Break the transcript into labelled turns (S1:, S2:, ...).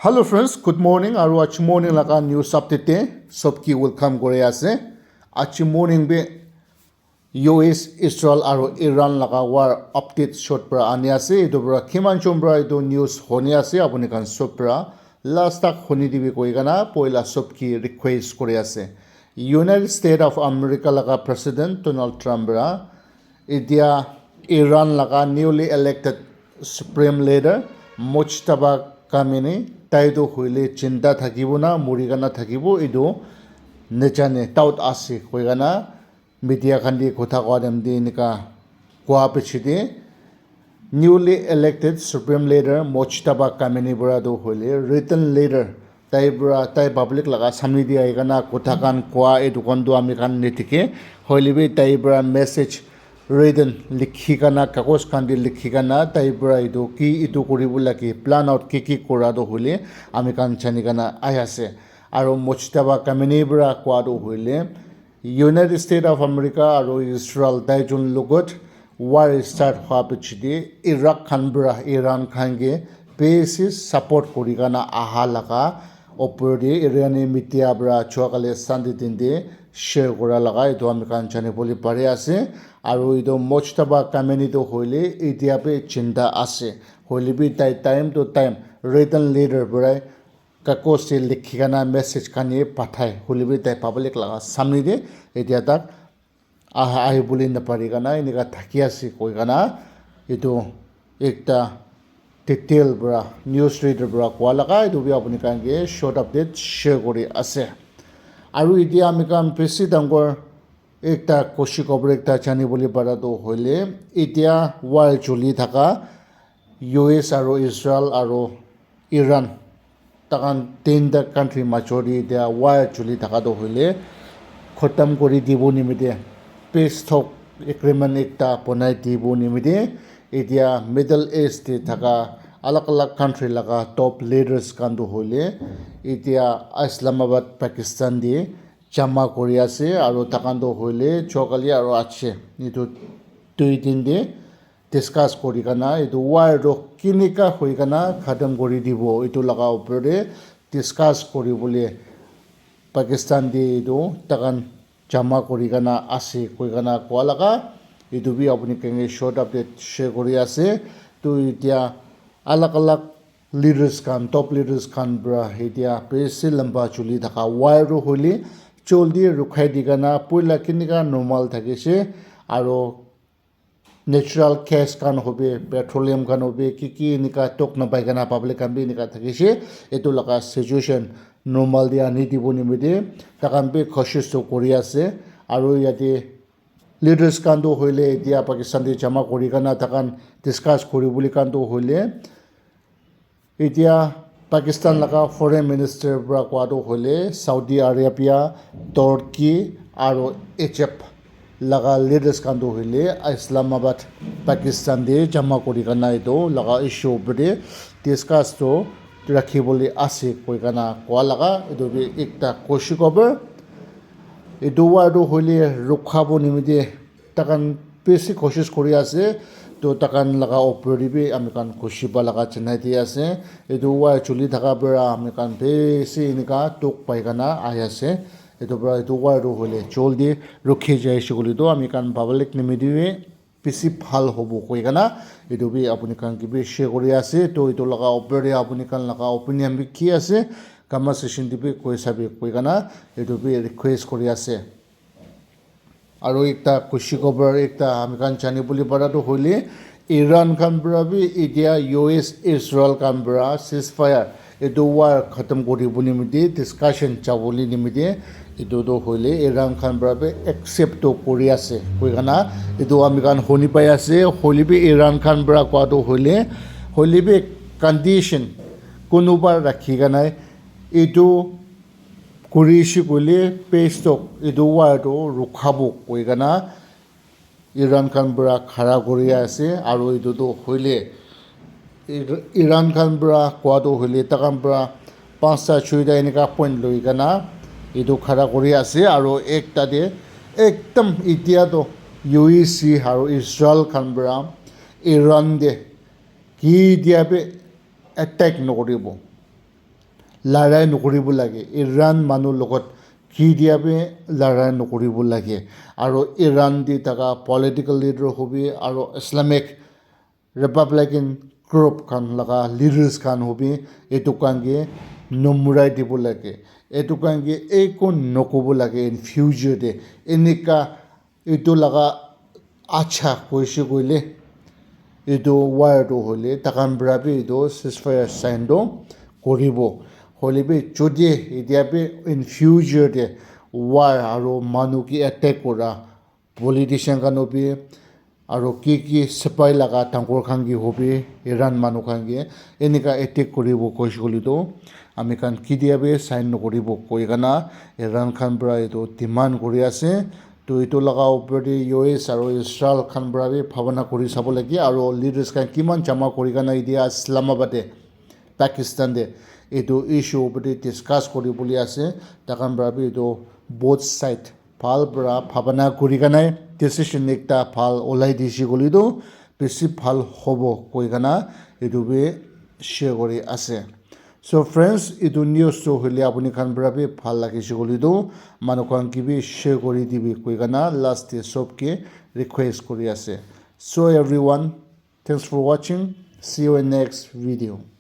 S1: Hello friends, good morning. Aru achi morning laga news update sobki welcome kore ase. Achi morning be US, Israel aru Iran laga war update short pra ani ase. Etu pra kiman chombra etu news honi ase apuni kan sob pra last tak honi dibi koi gana poila sobki request kore ase. United States of America laga President Donald Trump ra idia Iran laga newly elected Supreme Leader Mojtaba Khamenei taido hoile chinta thakibo na murigana thakibo edu nejane tout ase koigana media khandi kotha kodem de nika kwa pichide newly elected Supreme Leader Mojtaba Khamenei bra do hoile written leader tai public laga samni dia igana kotha kan kwa edu kondo ami kan netike hoile be tai bra message written likhigana kagos kandi likhigana taibra idu ki itu koribula ki plan out ki kora do hole ami kan chanigana ayase aro Mojtaba Khamenei bra kwa do hole United States of America aro Israel daijun logot war start ha pichide Iraq khan bra Iran khange basis support korigana aha laga oporde Irani media bra chokale sandi dinde share kora laga edu ami kan chane boli pare ase aru edu Mojtaba Khamenei do hoile etia pe chinta ase hoile bi time to time written leader brai kakose likhigana message khani pathai hoile bi tai public laga samni de etia tak ahi boli na pari gana enika thaki ase koi gana edu ekta detail bra news reader bra kwa laga edu bi apuni kan ge short update share kori ase aru idia ami kan besi dangor ekta koshi kobre ekta chani boli para do hoile itia war chuli thaka US aro Israel aro Iran takan tinta country majority dia war chuli thaka do hoile khotam kori dibo nimite peace talk agreement ekta ponai dibo nimite itia Middle East te thaka alag country laga top leaders kan do hoile itia Islamabad Pakistan di jama kori ase aro takan do hoile chokali aro ache etu tui din de discuss kori kana etu war ro kinika hoi kana khatam kori dibo etu laga upore discuss kori bole Pakistan di etu takan jama kori kana ase koi kana kwa laga etu bi apuni kenge short update share kori ase tu itia alag leaders kan top leaders kan bra etia pesi lamba chuli thaka war ro holi choldi rukhai digana poila kinika normal thakise aro natural gas kan hobe petroleum kan hobe ki nika tok na baigana public kan bi nika thakise etu laga situation normal dia ani dibo nimide takan be cautious to kori ase aro yate leaders kan do hoile dia Pakistan de jama kori kana takan discuss kori boli kan do hoile etia Pakistan laga foreign minister bra kwa do hole Saudi Arabia Turkey aro Egypt laga leaders kan do hole Islamabad Pakistan de jama kori kana edo laga issue bode discuss to rakhi boli ase koi kana kwa laga edo bi ekta koshi cover edo wa do hole rukhabo nimide takan besi koshish kori ase to takan laga operi bi amikan koshi ba laga chenai di ase edu wa chuli thaka bra amikan besi nika tok pai kana ayase edu bra edu wa ro hole joldi rukhi jai shiguli do amikan public nimediwe bisi bhal hobo koi kana edu bi apuni kan ki bi share kori ase to edu laga operi apuni kan laga opinion bi ki ase kama session di bi koi sabi koi kana edu bi request kori ase aro ekta koshi cover ekta amikan chani boli para to hole Iran kan bra bi idia US Israel kan bra ceasefire edu war khatam kori boni mite discussion chaboli nimite edu do hole Iran kan bra bi accept to kori ase koi kana edu amikan honi pai ase holi bi Iran kan bra kwa do hole bi condition kunubar rakhi kana edu kurishi kule pestok edu war do rukhabo koi kana Iran kan bra khara kori ase aro edu do hoile Iran kan bra kwa do hoile takan bra 5 6 enika point loi kana edu khara kori ase aro ekta de ekdam itia do UAC aro Israel kan bra Iran de ki dia be attack nokoribo লৰাই নকৰিব লাগে Iran মানুহ লগত কি দিয়াবে লৰাই নকৰিব লাগে আৰু ইৰাণ দি থকা পলিটিকেল লিডাৰ হবি আৰু ইছলামিক ৰিপাব্লিকান গ্ৰুপ খান লগা লিডাৰ্ছ খান হবি এইটো কাংগে নমুৰাই দিব লাগে এইটো কাংগে একো নক'ব লাগে ইন ফিউচাৰতে এনেকা এইটো লগা আচ্ছা কৈছে কইলে এইটো ৱাৰটো হ'লে তাকান ব্ৰাবি এইটো চিজফায়াৰ চাইনটো কৰিব হ'লেবি যদি এতিয়াবি ইন ফিউচাৰতে ৱাৰ আৰু মানুহ কি এটেক কৰা পলিটিচিয়ান খান হবি আৰু কি চিপাই লগা ডাঙৰ খাংগি হবি ইৰাণ মানুহ খাংগি এনেকা এটেক কৰিব কৈছে গলিতো আমি খান কি দিয়াবি চাইন নকৰিব কৈ কানা ইৰাণ খান পৰা এইটো ডিমাণ্ড কৰি আছে তো এইটো লগা ওপৰতে ইউএছ আৰু ইছৰাইল খান পৰাবি ভাৱনা কৰি চাব লাগে আৰু লিডাৰ্ছ খান কিমান জমা কৰি কানা এতিয়া ইছলামাবাদে পাকিস্তান দে এইটো ইছ্যু ওপৰতে ডিছকাছ কৰিবলৈ আছে তাকান পৰাবি এইটো বোথ ছাইড ভাল পৰা ভাৱনা কৰি কানাই ডিচিশ্যন একটা ভাল ওলাই দিছে গলিতো বেছি ভাল হ'ব কৈ কানা এইটো বি শ্বেয়াৰ কৰি আছে So friends, itu news to hili apuni khan brabi phal lagise golido manu khan kibi share kori dibi koi kana last day sob ke request kori ase. So everyone, thanks for watching. See you in next video.